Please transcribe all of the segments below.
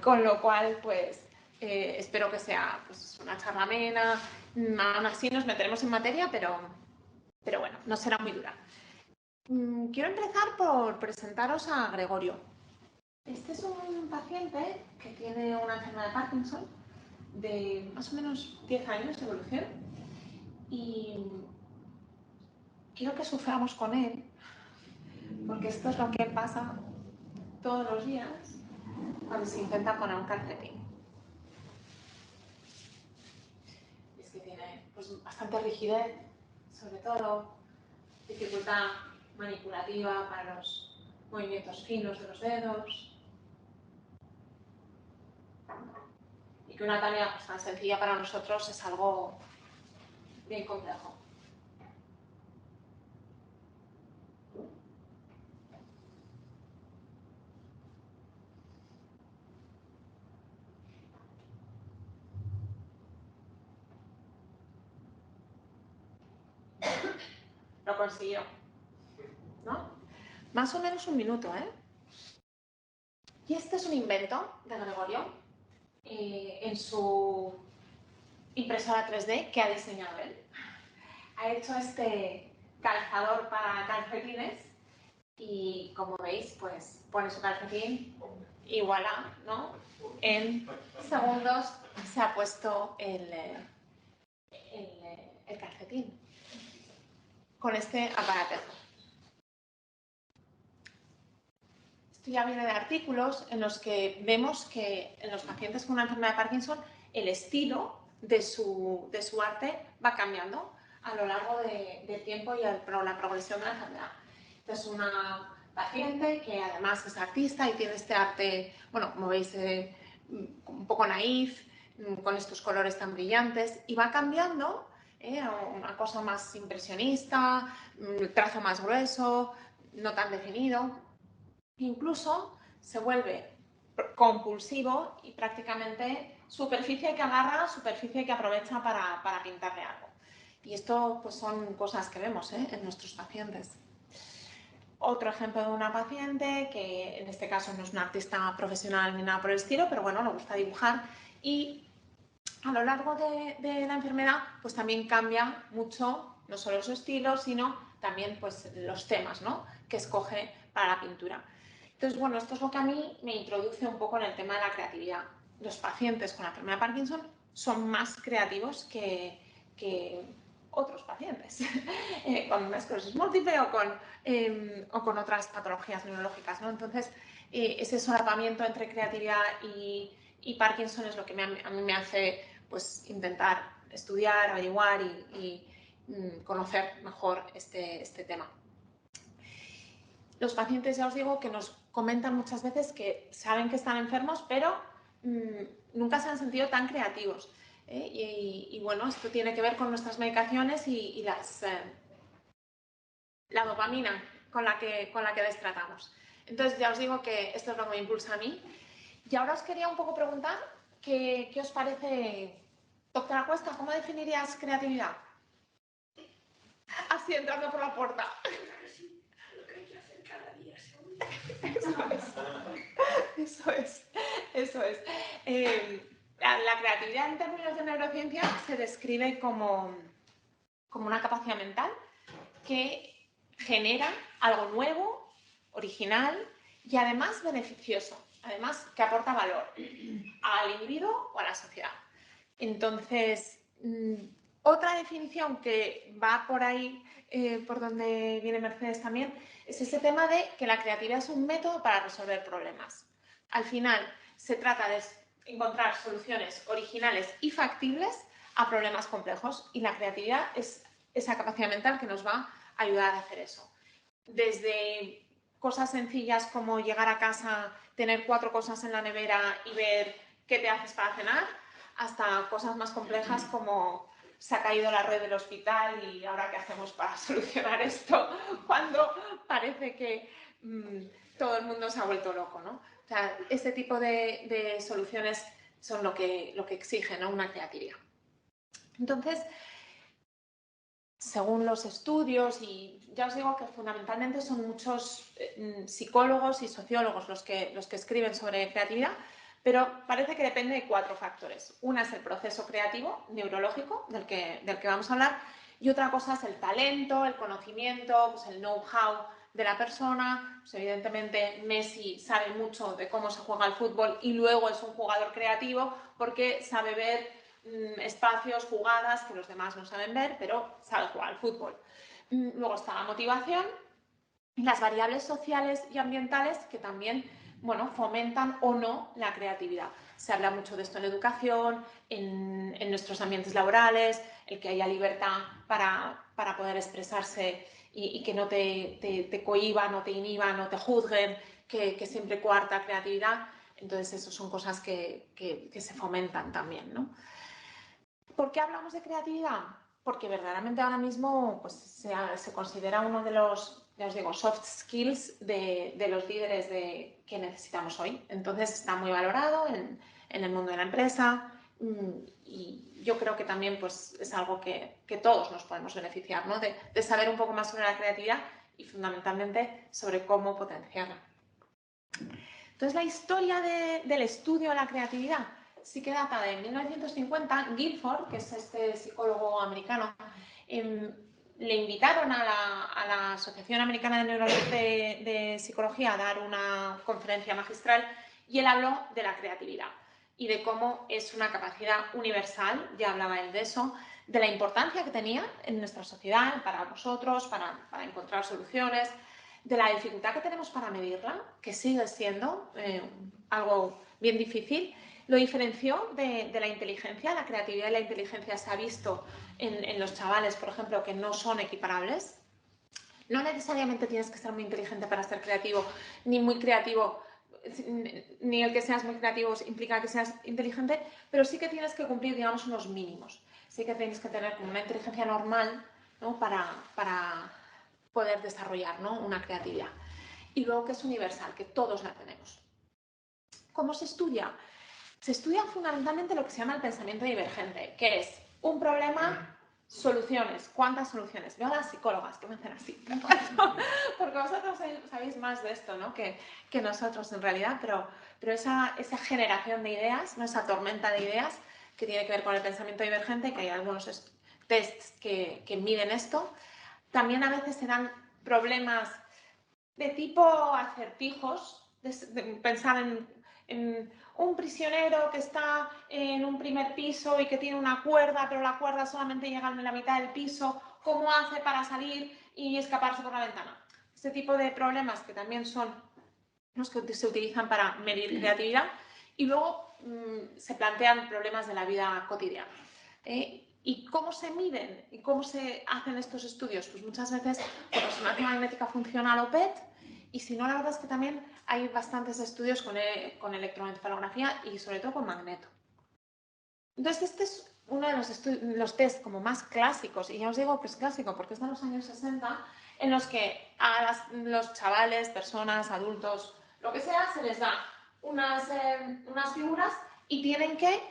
con lo cual, pues, espero que sea pues, una charla amena. Aún así nos meteremos en materia, pero bueno, no será muy dura. Quiero empezar por presentaros a Gregorio. Este es un paciente que tiene una enfermedad de Parkinson de más o menos 10 años de evolución y quiero que suframos con él, porque esto es lo que pasa todos los días cuando se intenta poner un calcetín. Es que tiene pues, bastante rigidez, sobre todo dificultad manipulativa para los movimientos finos de los dedos, y que una tarea pues, tan sencilla para nosotros es algo bien complejo. Lo consiguió, ¿no? Más o menos un minuto, ¿eh? Y este es un invento de Gregorio en su impresora 3D que ha diseñado él. Ha hecho este calzador para calcetines y, como veis, pues pone su calcetín y voilà, ¿no? En segundos se ha puesto el calcetín con este aparatejo. Esto ya viene de artículos en los que vemos que en los pacientes con una enfermedad de Parkinson el estilo de su arte va cambiando a lo largo del tiempo y la progresión de la enfermedad. Esta es una paciente que además es artista y tiene este arte, bueno, como veis, un poco naif, con estos colores tan brillantes, y va cambiando a una cosa más impresionista, trazo más grueso, no tan definido. Incluso se vuelve compulsivo y prácticamente superficie que agarra, superficie que aprovecha para pintarle algo. Y esto pues, son cosas que vemos en nuestros pacientes. Otro ejemplo de una paciente que en este caso no es una artista profesional ni nada por el estilo, pero bueno, le gusta dibujar y a lo largo de la enfermedad pues también cambia mucho, no solo su estilo, sino también pues, los temas, ¿no?, que escoge para la pintura. Entonces, bueno, esto es lo que a mí me introduce un poco en el tema de la creatividad. Los pacientes con la enfermedad de Parkinson son más creativos que otros pacientes con esclerosis múltiple o con otras patologías neurológicas, ¿no? Entonces, ese solapamiento entre creatividad y Parkinson es lo que a mí me hace pues, intentar estudiar, averiguar y conocer mejor este tema. Los pacientes, ya os digo, que nos comentan muchas veces que saben que están enfermos, pero nunca se han sentido tan creativos. Y bueno, esto tiene que ver con nuestras medicaciones y la dopamina con la que les tratamos. Entonces, ya os digo que esto es lo que me impulsa a mí. Y ahora os quería un poco preguntar qué os parece, doctora Cuesta, ¿cómo definirías creatividad? Así entrando por la puerta. Eso es. La creatividad en términos de neurociencia se describe como una capacidad mental que genera algo nuevo, original y además beneficioso, además que aporta valor al individuo o a la sociedad. Entonces, otra definición que va por ahí, por donde viene Mercedes también, es ese tema de que la creatividad es un método para resolver problemas. Al final, se trata de encontrar soluciones originales y factibles a problemas complejos, y la creatividad es esa capacidad mental que nos va a ayudar a hacer eso. Desde cosas sencillas como llegar a casa, tener 4 cosas en la nevera y ver qué te haces para cenar, hasta cosas más complejas como se ha caído la red del hospital y ahora qué hacemos para solucionar esto, cuando parece que todo el mundo se ha vuelto loco, ¿no? O sea, este tipo de soluciones son lo que exige, ¿no?, una creatividad. Entonces, según los estudios, y ya os digo que fundamentalmente son muchos psicólogos y sociólogos los que escriben sobre creatividad, pero parece que depende de 4 factores. Una es el proceso creativo, neurológico, del que vamos a hablar, y otra cosa es el talento, el conocimiento, pues el know-how de la persona. Pues evidentemente Messi sabe mucho de cómo se juega el fútbol y luego es un jugador creativo porque sabe ver espacios, jugadas que los demás no saben ver, pero sabe jugar al fútbol. Luego está la motivación, las variables sociales y ambientales que también, bueno, fomentan o no la creatividad. Se habla mucho de esto en educación, en nuestros ambientes laborales, el que haya libertad para poder expresarse y que no te cohíban, no te inhiban, no te juzguen, que siempre coarta creatividad. Entonces, eso son cosas que se fomentan también, ¿no? ¿Por qué hablamos de creatividad? Porque verdaderamente ahora mismo pues, se considera uno de los, ya os digo, soft skills de los líderes que necesitamos hoy. Entonces está muy valorado en el mundo de la empresa y yo creo que también pues, es algo que todos nos podemos beneficiar, ¿no? De saber un poco más sobre la creatividad y fundamentalmente sobre cómo potenciarla. Entonces la historia del estudio de la creatividad sí que data de 1950. Guilford, que es este psicólogo americano, le invitaron a la Asociación Americana de Psicología a dar una conferencia magistral y él habló de la creatividad y de cómo es una capacidad universal, ya hablaba él de eso, de la importancia que tenía en nuestra sociedad, para nosotros, para encontrar soluciones, de la dificultad que tenemos para medirla, que sigue siendo algo bien difícil. Lo diferenció de la inteligencia. La creatividad y la inteligencia se ha visto en los chavales, por ejemplo, que no son equiparables. No necesariamente tienes que ser muy inteligente para ser creativo, ni muy creativo, ni el que seas muy creativo implica que seas inteligente, pero sí que tienes que cumplir, digamos, unos mínimos. Sí que tienes que tener como una inteligencia normal, ¿no? para poder desarrollar, ¿no? una creatividad. Y luego que es universal, que todos la tenemos. ¿Cómo se estudia? Se estudia fundamentalmente lo que se llama el pensamiento divergente, que es un problema, soluciones. ¿Cuántas soluciones? Veo a las psicólogas que me hacen así, porque vosotros sabéis más de esto, ¿no? que nosotros en realidad, pero esa generación de ideas, ¿no? Esa tormenta de ideas que tiene que ver con el pensamiento divergente, que hay algunos tests que miden esto. También a veces se dan problemas de tipo acertijos, de pensar en un prisionero que está en un primer piso y que tiene una cuerda, pero la cuerda solamente llega a la mitad del piso, ¿cómo hace para salir y escaparse por la ventana? Este tipo de problemas que también son los que se utilizan para medir creatividad y luego se plantean problemas de la vida cotidiana. ¿Y cómo se miden? ¿Y cómo se hacen estos estudios? Pues muchas veces con resonancia magnética funcional o PET, y si no, la verdad es que también hay bastantes estudios con electroencefalografía y sobre todo con magneto. Entonces, este es uno de los test como más clásicos, y ya os digo que es clásico porque es de los años 60, en los que a los chavales, personas, adultos, lo que sea, se les da unas figuras y tienen que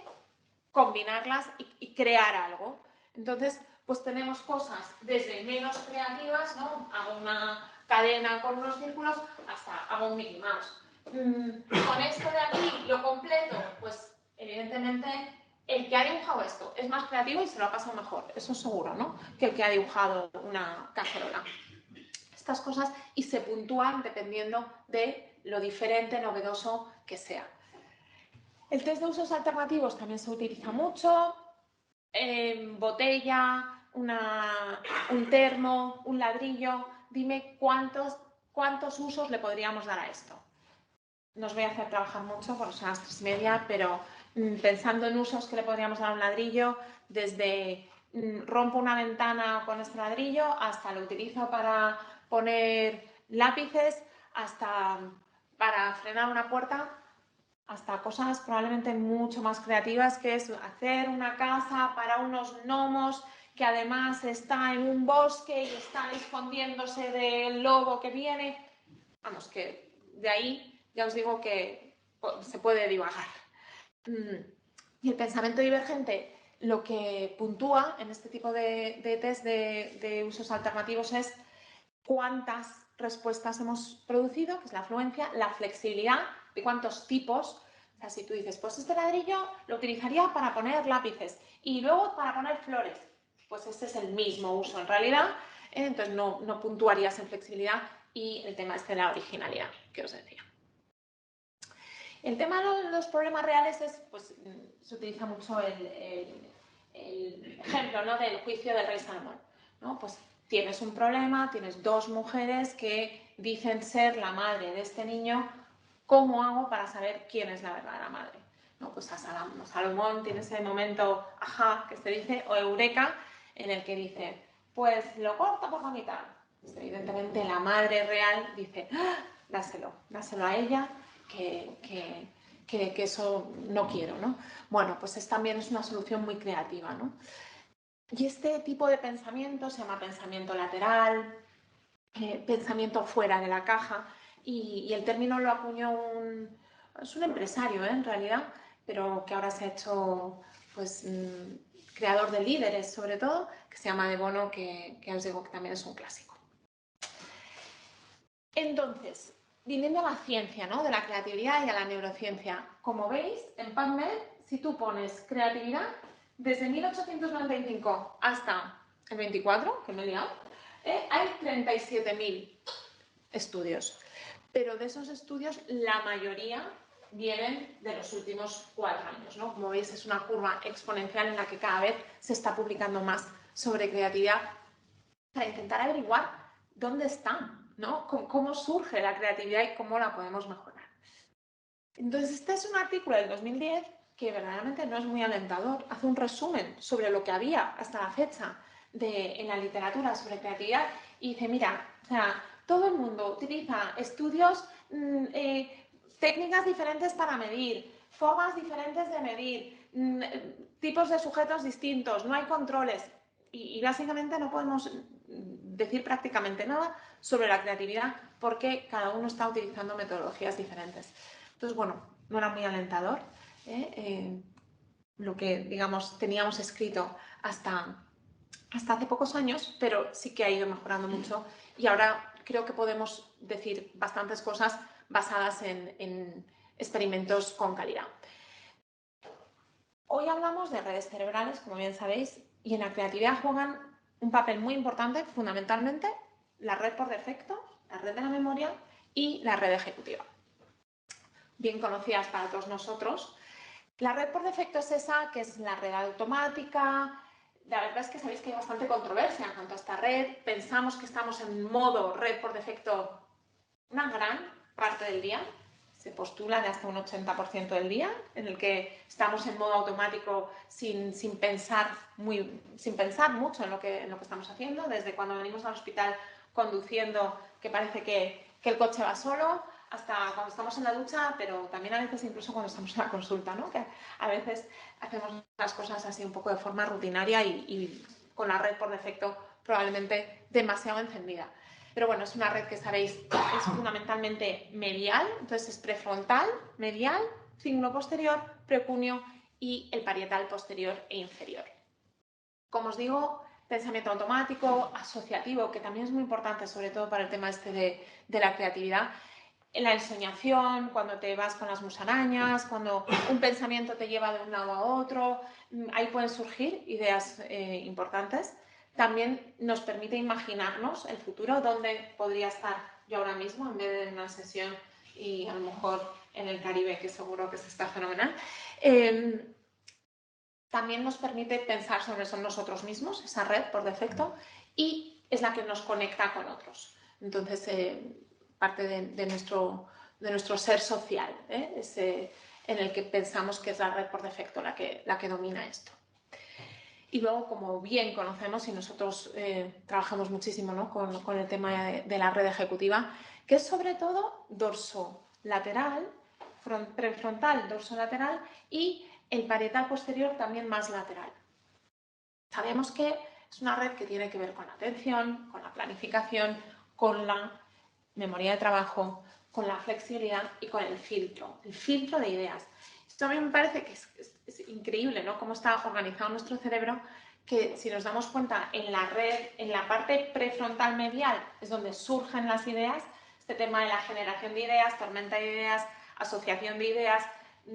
combinarlas y crear algo. Entonces, pues tenemos cosas desde menos creativas, ¿no? Hago una cadena con unos círculos, hasta hago un Mickey Mouse. Con esto de aquí lo completo, pues evidentemente el que ha dibujado esto es más creativo y se lo ha pasado mejor, eso es seguro, ¿no? Que el que ha dibujado una cacerola. Estas cosas y se puntúan dependiendo de lo diferente, novedoso que sea. El test de usos alternativos también se utiliza mucho. Botella, un termo, un ladrillo. Dime cuántos usos le podríamos dar a esto. No os voy a hacer trabajar mucho porque son las 3:30, pero pensando en usos que le podríamos dar a un ladrillo, desde rompo una ventana con este ladrillo hasta lo utilizo para poner lápices, hasta para frenar una puerta, hasta cosas probablemente mucho más creativas, que es hacer una casa para unos gnomos que además está en un bosque y están escondiéndose del lobo que viene. Vamos, que de ahí ya os digo que se puede divagar. Y el pensamiento divergente lo que puntúa en este tipo de test de usos alternativos es cuántas respuestas hemos producido, que es la afluencia, la flexibilidad, de cuántos tipos O sea, si tú dices, pues este ladrillo lo utilizaría para poner lápices y luego para poner flores, pues este es el mismo uso en realidad, entonces no puntuarías en flexibilidad y el tema es de la originalidad que os decía. El tema de los problemas reales es, pues se utiliza mucho el ejemplo, ¿no?, del juicio del rey Salomón, ¿no? Pues tienes un problema, tienes dos mujeres que dicen ser la madre de este niño, ¿cómo hago para saber quién es la verdadera madre? No, pues a Salomón tiene ese momento, ajá, que se dice, o eureka, en el que dice, pues lo corto por la mitad. Pues, evidentemente la madre real dice, ¡ah! Dáselo a ella, que eso no quiero, ¿no? Bueno, pues también es una solución muy creativa, ¿no? Y este tipo de pensamiento se llama pensamiento lateral, pensamiento fuera de la caja, y el término lo acuñó es un empresario, en realidad, pero que ahora se ha hecho pues, creador de líderes, sobre todo, que se llama De Bono, que os digo que también es un clásico. Entonces, viniendo a la ciencia, ¿no?, de la creatividad y a la neurociencia, como veis, en PubMed, si tú pones creatividad, desde 1895 hasta el 24, que me he liado, hay 37.000 estudios. Pero de esos estudios, la mayoría vienen de los últimos 4 años, ¿no? Como veis, es una curva exponencial en la que cada vez se está publicando más sobre creatividad para intentar averiguar dónde está, ¿no? Cómo surge la creatividad y cómo la podemos mejorar. Entonces, este es un artículo del 2010 que verdaderamente no es muy alentador. Hace un resumen sobre lo que había hasta la fecha en la literatura sobre creatividad y dice, mira, o sea, todo el mundo utiliza estudios, técnicas diferentes para medir, formas diferentes de medir, tipos de sujetos distintos, no hay controles y básicamente no podemos decir prácticamente nada sobre la creatividad porque cada uno está utilizando metodologías diferentes. Entonces, bueno, no era muy alentador lo que, digamos, teníamos escrito hasta hace pocos años, pero sí que ha ido mejorando mucho y ahora creo que podemos decir bastantes cosas basadas en experimentos con calidad. Hoy hablamos de redes cerebrales, como bien sabéis, y en la creatividad juegan un papel muy importante, fundamentalmente, la red por defecto, la red de la memoria y la red ejecutiva. Bien conocidas para todos nosotros. La red por defecto es esa que es la red automática. La verdad es que sabéis que hay bastante controversia en cuanto a esta red. Pensamos que estamos en modo red por defecto una gran parte del día. Se postula de hasta un 80% del día, en el que estamos en modo automático sin pensar mucho en lo que estamos haciendo, desde cuando venimos al hospital conduciendo, que parece que el coche va solo, hasta cuando estamos en la ducha, pero también a veces incluso cuando estamos en la consulta, ¿no? Que a veces hacemos las cosas así un poco de forma rutinaria y con la red por defecto probablemente demasiado encendida. Pero bueno, es una red que sabéis es fundamentalmente medial, entonces es prefrontal, medial, cíngulo posterior, preocuneo y el parietal posterior e inferior. Como os digo, pensamiento automático, asociativo, que también es muy importante, sobre todo para el tema este de la creatividad. La ensoñación, cuando te vas con las musarañas, cuando un pensamiento te lleva de un lado a otro, ahí pueden surgir ideas importantes. También nos permite imaginarnos el futuro, dónde podría estar yo ahora mismo en vez de en una sesión y a lo mejor en el Caribe, que seguro que se está fenomenal. También nos permite pensar sobre nosotros mismos, esa red por defecto, y es la que nos conecta con otros. Entonces, parte de nuestro ser social, en el que pensamos que es la red por defecto la que domina esto. Y luego, como bien conocemos, y nosotros trabajamos muchísimo, ¿no?, con el tema de la red ejecutiva, que es sobre todo dorsolateral, prefrontal, dorsolateral y el parietal posterior también más lateral. Sabemos que es una red que tiene que ver con la atención, con la planificación, con la memoria de trabajo, con la flexibilidad y con el filtro de ideas. Esto a mí me parece que es increíble, ¿no?, cómo está organizado nuestro cerebro, que si nos damos cuenta en la red, en la parte prefrontal medial, es donde surgen las ideas, este tema de la generación de ideas, tormenta de ideas, asociación de ideas,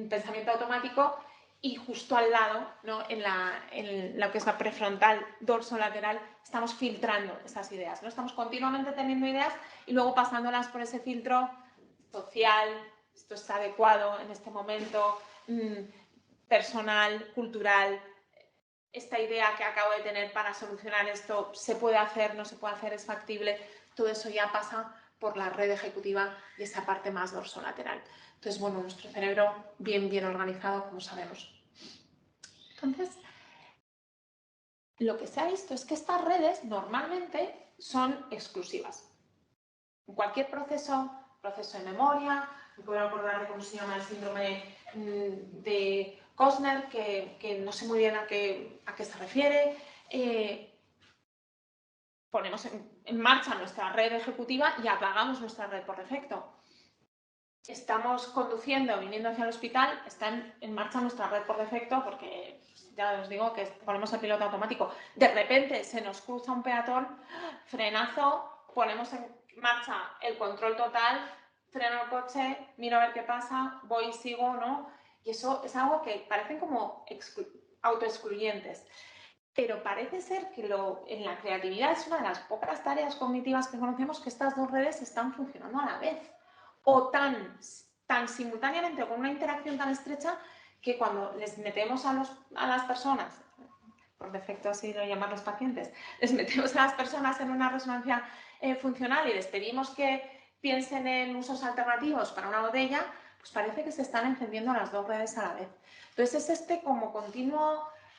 pensamiento automático, y justo al lado, ¿no? en lo que es la prefrontal dorsolateral, estamos filtrando esas ideas, ¿no? Estamos continuamente teniendo ideas y luego pasándolas por ese filtro social, esto está adecuado en este momento, personal, cultural, esta idea que acabo de tener para solucionar esto, ¿se puede hacer, no se puede hacer, es factible? Todo eso ya pasa por la red ejecutiva y esa parte más dorsolateral. Entonces, bueno, nuestro cerebro bien organizado, como sabemos. Entonces, lo que se ha visto es que estas redes normalmente son exclusivas. En cualquier proceso de memoria, me puedo acordar de cómo se llama el síndrome de Costner, que no sé muy bien a qué se refiere. Ponemos en marcha nuestra red ejecutiva y apagamos nuestra red por defecto. Estamos conduciendo, viniendo hacia el hospital, está en marcha nuestra red por defecto porque ya os digo que ponemos el piloto automático. De repente se nos cruza un peatón, frenazo, ponemos en marcha el control total, freno el coche, miro a ver qué pasa, voy, sigo, ¿no? Y eso es algo que parecen como autoexcluyentes. Pero parece ser que en la creatividad es una de las pocas tareas cognitivas que conocemos que estas dos redes están funcionando a la vez. O tan simultáneamente o con una interacción tan estrecha que cuando les metemos a las personas, por defecto así lo llaman los pacientes, les metemos a las personas en una resonancia funcional y les pedimos que piensen en usos alternativos para una botella, pues parece que se están encendiendo las dos redes a la vez. Entonces es como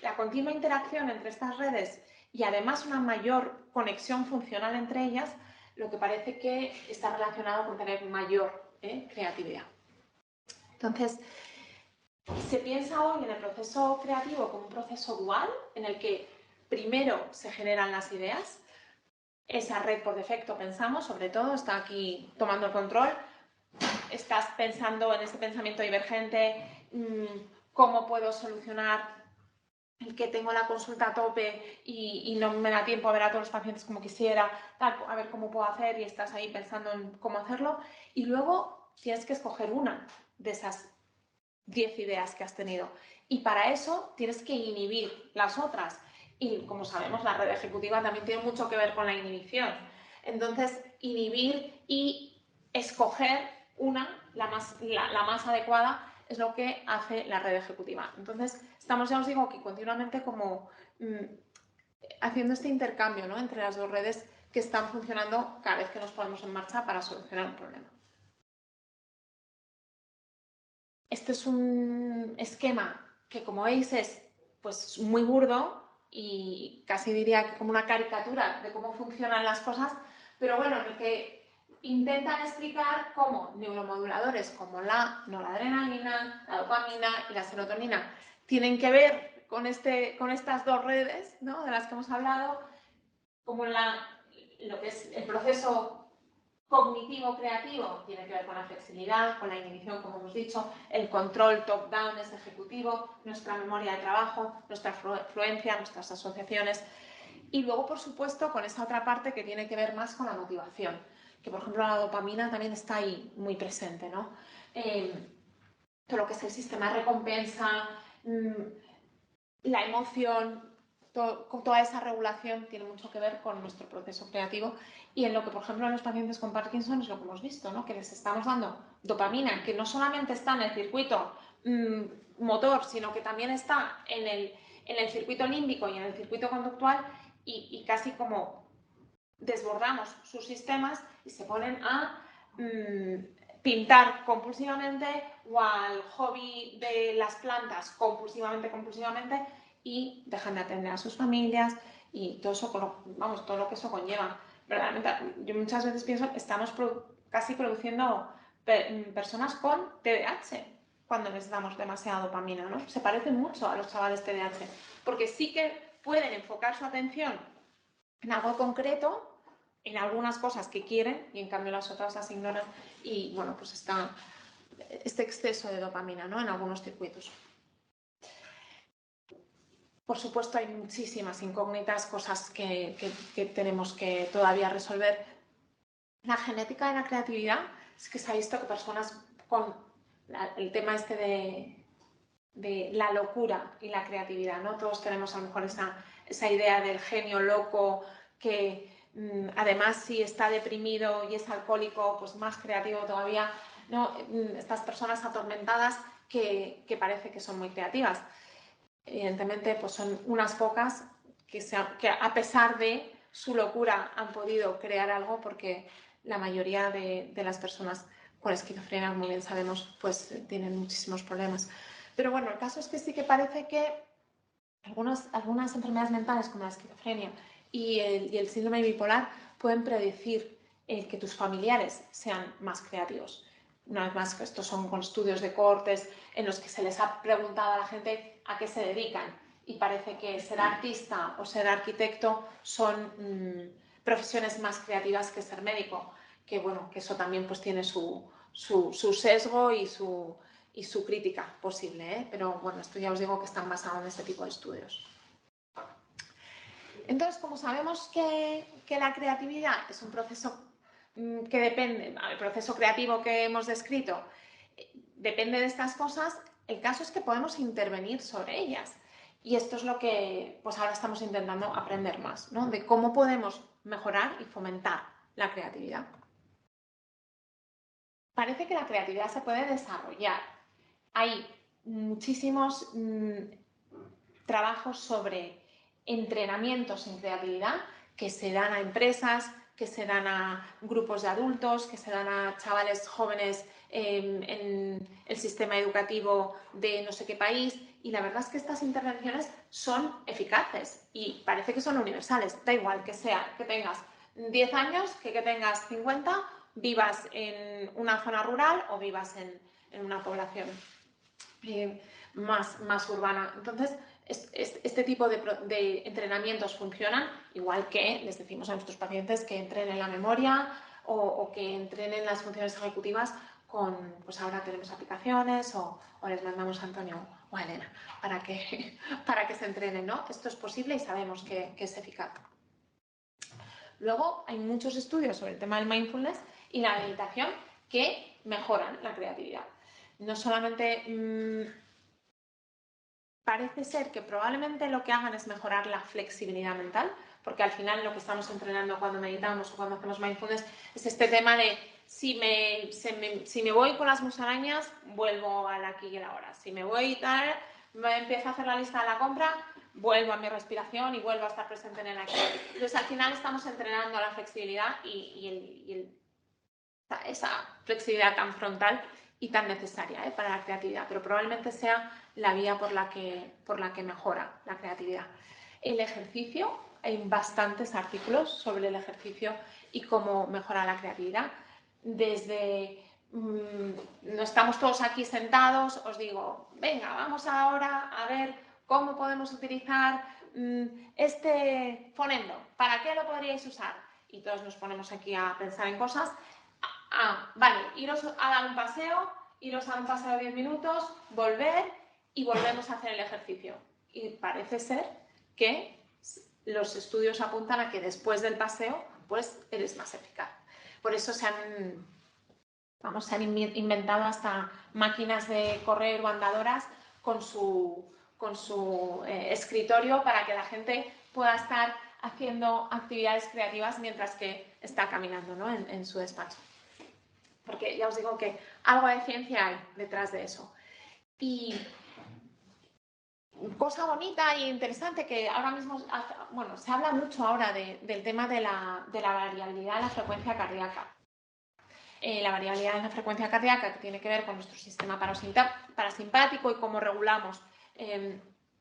la continua interacción entre estas redes y además una mayor conexión funcional entre ellas, lo que parece que está relacionado con tener mayor creatividad. Entonces, se piensa hoy en el proceso creativo como un proceso dual, en el que primero se generan las ideas, esa red por defecto pensamos, sobre todo, está aquí tomando el control, estás pensando en ese pensamiento divergente, cómo puedo solucionar el que tengo la consulta a tope y no me da tiempo a ver a todos los pacientes como quisiera, a ver cómo puedo hacer, y estás ahí pensando en cómo hacerlo, y luego tienes que escoger una de esas 10 ideas que has tenido, y para eso tienes que inhibir las otras, y como sabemos la red ejecutiva también tiene mucho que ver con la inhibición. Entonces, inhibir y escoger una, la más adecuada, es lo que hace la red ejecutiva. Entonces, estamos, ya os digo, que continuamente como haciendo este intercambio, ¿no?, entre las dos redes que están funcionando cada vez que nos ponemos en marcha para solucionar un problema. Este es un esquema que, como veis, es pues muy burdo y casi diría que como una caricatura de cómo funcionan las cosas, pero bueno, en el que intentan explicar cómo neuromoduladores como la noradrenalina, la dopamina y la serotonina tienen que ver con estas dos redes, ¿no?, de las que hemos hablado, como lo que es el proceso cognitivo creativo tiene que ver con la flexibilidad, con la inhibición, como hemos dicho, el control top-down es ejecutivo, nuestra memoria de trabajo, nuestra fluencia, nuestras asociaciones, y luego, por supuesto, con esa otra parte que tiene que ver más con la motivación, que por ejemplo la dopamina también está ahí muy presente, ¿no? Todo lo que es el sistema de recompensa, la emoción, toda esa regulación tiene mucho que ver con nuestro proceso creativo, y en lo que, por ejemplo, en los pacientes con Parkinson es lo que hemos visto, ¿no?, que les estamos dando dopamina, que no solamente está en el circuito motor, sino que también está en el circuito límbico y en el circuito conductual, y casi como desbordamos sus sistemas y se ponen a pintar compulsivamente o al hobby de las plantas compulsivamente, y dejan de atender a sus familias y todo eso, todo lo que eso conlleva. Realmente, yo muchas veces pienso que estamos casi produciendo personas con TDAH cuando les damos demasiada dopamina, ¿no? Se parecen mucho a los chavales TDAH, porque sí que pueden enfocar su atención en algo concreto, en algunas cosas que quieren, y en cambio las otras las ignoran, y bueno, pues está este exceso de dopamina, ¿no?, en algunos circuitos. Por supuesto, hay muchísimas incógnitas, cosas que tenemos que todavía resolver. La genética de la creatividad es que se ha visto que personas con el tema este de la locura y la creatividad, ¿no? Todos tenemos a lo mejor esa idea del genio loco que además si está deprimido y es alcohólico, pues más creativo todavía, ¿no? Estas personas atormentadas que parece que son muy creativas. Evidentemente, pues son unas pocas que a pesar de su locura han podido crear algo, porque la mayoría de las personas con esquizofrenia, como bien sabemos, pues tienen muchísimos problemas. Pero bueno, el caso es que sí que parece que algunas enfermedades mentales como la esquizofrenia y el síndrome bipolar pueden predecir que tus familiares sean más creativos. Una vez más, estos son con estudios de cohortes en los que se les ha preguntado a la gente a qué se dedican y parece que ser artista o ser arquitecto son profesiones más creativas que ser médico, que bueno, que eso también pues tiene su sesgo y su crítica posible, ¿eh? Pero bueno, esto ya os digo que están basados en este tipo de estudios. Entonces, como sabemos que la creatividad es un proceso que depende, el proceso creativo que hemos descrito depende de estas cosas, el caso es que podemos intervenir sobre ellas. Y esto es lo que pues ahora estamos intentando aprender más, ¿no? De cómo podemos mejorar y fomentar la creatividad. Parece que la creatividad se puede desarrollar. Hay muchísimos trabajos sobre entrenamientos en creatividad que se dan a empresas, que se dan a grupos de adultos, que se dan a chavales jóvenes en el sistema educativo de no sé qué país, y la verdad es que estas intervenciones son eficaces y parece que son universales. Da igual que sea que tengas 10 años, que tengas 50, vivas en una zona rural o vivas en una población más urbana. Entonces, este tipo de entrenamientos funcionan, igual que les decimos a nuestros pacientes que entrenen la memoria o que entrenen las funciones ejecutivas pues ahora tenemos aplicaciones o les mandamos a Antonio o a Elena para que se entrenen, ¿no? Esto es posible y sabemos que es eficaz. Luego hay muchos estudios sobre el tema del mindfulness y la meditación que mejoran la creatividad. No solamente parece ser que probablemente lo que hagan es mejorar la flexibilidad mental, porque al final lo que estamos entrenando cuando meditamos o cuando hacemos mindfulness es este tema de si me voy con las musarañas, vuelvo al aquí y el ahora. Si me voy y tal, empiezo a hacer la lista de la compra, vuelvo a mi respiración y vuelvo a estar presente en el aquí. Entonces al final estamos entrenando la flexibilidad esa flexibilidad tan frontal y tan necesaria para la creatividad, pero probablemente sea la vía por la que mejora la creatividad. El ejercicio, hay bastantes artículos sobre el ejercicio y cómo mejora la creatividad. Desde no estamos todos aquí sentados, os digo, venga, vamos ahora a ver cómo podemos utilizar este fonendo, ¿para qué lo podríais usar? Y todos nos ponemos aquí a pensar en cosas. Vale, iros a dar un paseo, iros a dar un paseo de 10 minutos, volver y volvemos a hacer el ejercicio. Y parece ser que los estudios apuntan a que después del paseo, pues eres más eficaz. Por eso se han inventado hasta máquinas de correr o andadoras con su escritorio para que la gente pueda estar haciendo actividades creativas mientras que está caminando, ¿no? en su despacho. Porque ya os digo que algo de ciencia hay detrás de eso. Y cosa bonita e interesante que ahora mismo, bueno, se habla mucho ahora del tema de la variabilidad de la frecuencia cardíaca. La variabilidad de la frecuencia cardíaca que tiene que ver con nuestro sistema parasimpático y cómo regulamos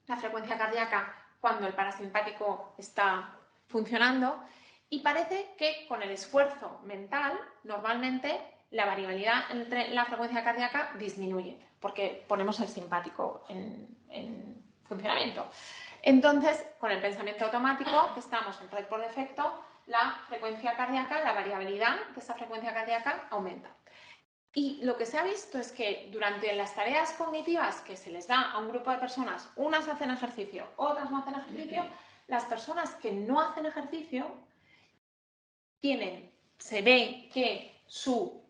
la frecuencia cardíaca cuando el parasimpático está funcionando. Y parece que con el esfuerzo mental, normalmente la variabilidad entre la frecuencia cardíaca disminuye, porque ponemos el simpático en funcionamiento. Entonces, con el pensamiento automático, que estamos en red por defecto, la frecuencia cardíaca, la variabilidad de esa frecuencia cardíaca aumenta. Y lo que se ha visto es que durante las tareas cognitivas que se les da a un grupo de personas, unas hacen ejercicio, otras no hacen ejercicio, las personas que no hacen ejercicio se ve que su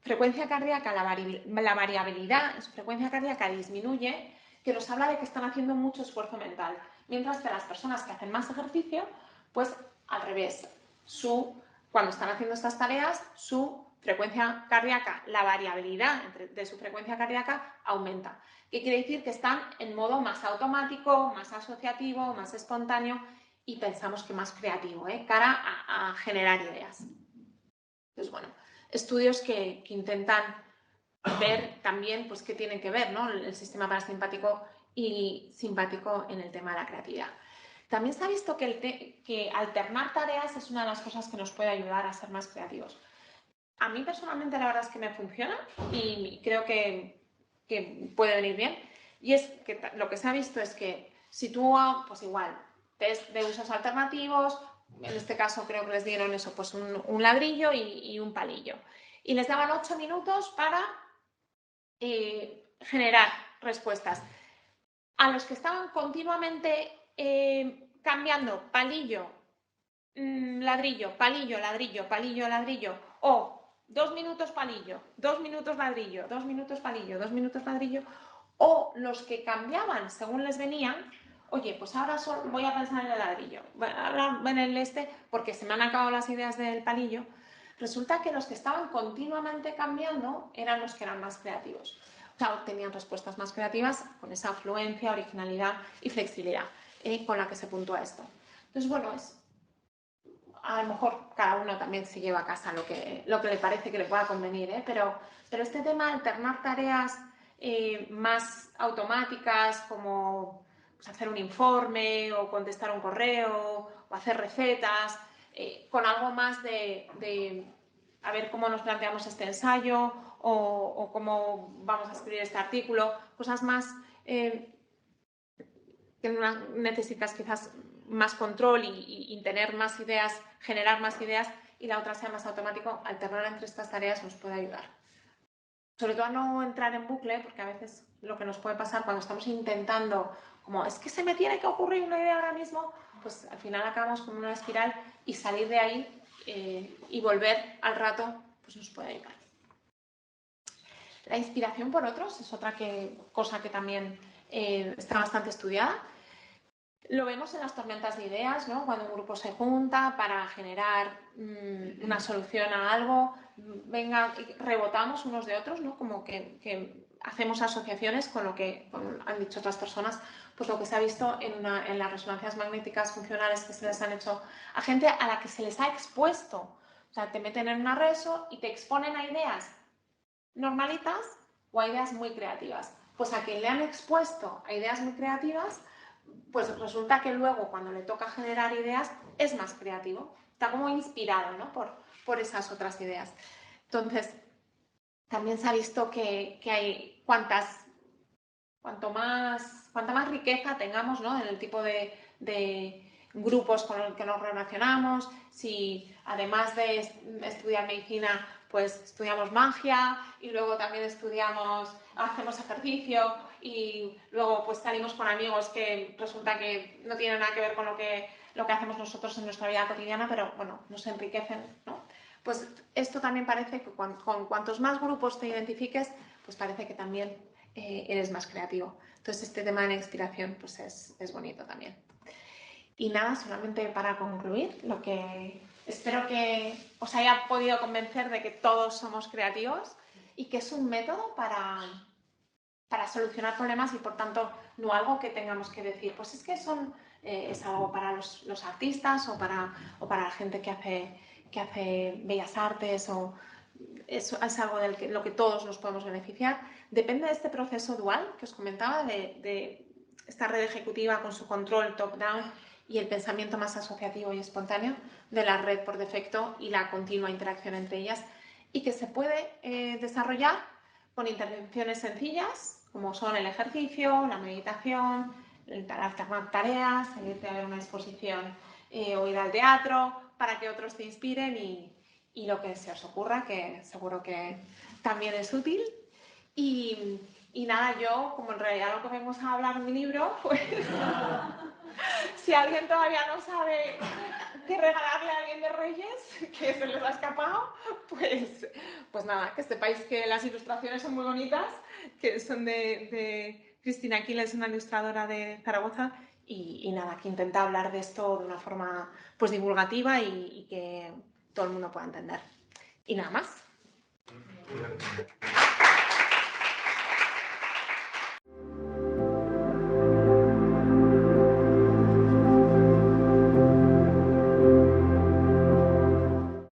frecuencia cardíaca, la variabilidad en su frecuencia cardíaca disminuye, que nos habla de que están haciendo mucho esfuerzo mental. Mientras que las personas que hacen más ejercicio, pues al revés, cuando están haciendo estas tareas, su frecuencia cardíaca, la variabilidad de su frecuencia cardíaca aumenta. ¿Qué quiere decir? Que están en modo más automático, más asociativo, más espontáneo y pensamos que más creativo, cara a generar ideas. Entonces, bueno, estudios que intentan ver también pues, qué tienen que ver, ¿no?, el sistema parasimpático y simpático en el tema de la creatividad. También se ha visto que alternar tareas es una de las cosas que nos puede ayudar a ser más creativos. A mí personalmente la verdad es que me funciona y creo que puede venir bien. Y es que lo que se ha visto es que si tú, pues igual, test de usos alternativos, en este caso creo que les dieron eso, pues un ladrillo y un palillo. Y les daban 8 minutos para generar respuestas. A los que estaban continuamente cambiando palillo, ladrillo, palillo, ladrillo, palillo, ladrillo, o 2 minutos palillo, 2 minutos ladrillo, 2 minutos palillo, 2 minutos ladrillo, o los que cambiaban según les venían, oye, pues ahora voy a pensar en el ladrillo, ahora en el porque se me han acabado las ideas del palillo. Resulta que los que estaban continuamente cambiando eran los que eran más creativos. O sea, obtenían respuestas más creativas con esa afluencia, originalidad y flexibilidad con la que se puntúa esto. Entonces, bueno, a lo mejor cada uno también se lleva a casa lo que le parece que le pueda convenir, pero este tema de alternar tareas más automáticas, como pues, hacer un informe o contestar un correo o hacer recetas, con algo más de a ver cómo nos planteamos este ensayo o cómo vamos a escribir este artículo, cosas más que necesitas quizás más control y tener más ideas, generar más ideas, y la otra sea más automático. Alternar entre estas tareas nos puede ayudar. Sobre todo a no entrar en bucle, porque a veces lo que nos puede pasar cuando estamos intentando, como es que se me tiene que ocurrir una idea ahora mismo, pues al final acabamos con una espiral y salir de ahí y volver al rato, pues nos puede ayudar. La inspiración por otros es otra cosa que también está bastante estudiada. Lo vemos en las tormentas de ideas, ¿no? Cuando un grupo se junta para generar una solución a algo, venga, rebotamos unos de otros, ¿no? Como que hacemos asociaciones con lo que han dicho otras personas, pues lo que se ha visto en las resonancias magnéticas funcionales que se les han hecho a gente a la que se les ha expuesto. O sea, te meten en una reso y te exponen a ideas normalitas o a ideas muy creativas. Pues a quien le han expuesto a ideas muy creativas, pues resulta que luego cuando le toca generar ideas es más creativo, está como inspirado, ¿no?, por esas otras ideas. Entonces, también se ha visto que hay cuanta más riqueza tengamos, ¿no?, en el tipo de grupos con los que nos relacionamos, si además de estudiar medicina, pues estudiamos magia y luego también hacemos ejercicio y luego pues salimos con amigos que resulta que no tienen nada que ver con lo que hacemos nosotros en nuestra vida cotidiana, pero bueno, nos enriquecen, ¿no? Pues esto también parece que con cuantos más grupos te identifiques, pues parece que también eres más creativo. Entonces este tema de la inspiración pues es bonito también. Y nada, solamente para concluir, lo que espero que os haya podido convencer de que todos somos creativos y que es un método para solucionar problemas y por tanto no algo que tengamos que decir, pues es que es algo para los artistas o para la gente que hace bellas artes, o es algo de lo que todos nos podemos beneficiar. Depende de este proceso dual que os comentaba, de esta red ejecutiva con su control top-down y el pensamiento más asociativo y espontáneo de la red por defecto y la continua interacción entre ellas, y que se puede desarrollar con intervenciones sencillas como son el ejercicio, la meditación, el alternar tareas, el irte a ver una exposición o ir al teatro para que otros te inspiren y lo que se os ocurra, que seguro que también es útil. Y nada, yo, como en realidad lo que venimos a hablar en mi libro, pues si alguien todavía no sabe qué regalarle a alguien de Reyes, que se les ha escapado, pues nada, que sepáis que las ilustraciones son muy bonitas, que son de Cristina Aquiles, una ilustradora de Zaragoza, y nada, que intenta hablar de esto de una forma pues divulgativa y que todo el mundo pueda entender. Y nada más.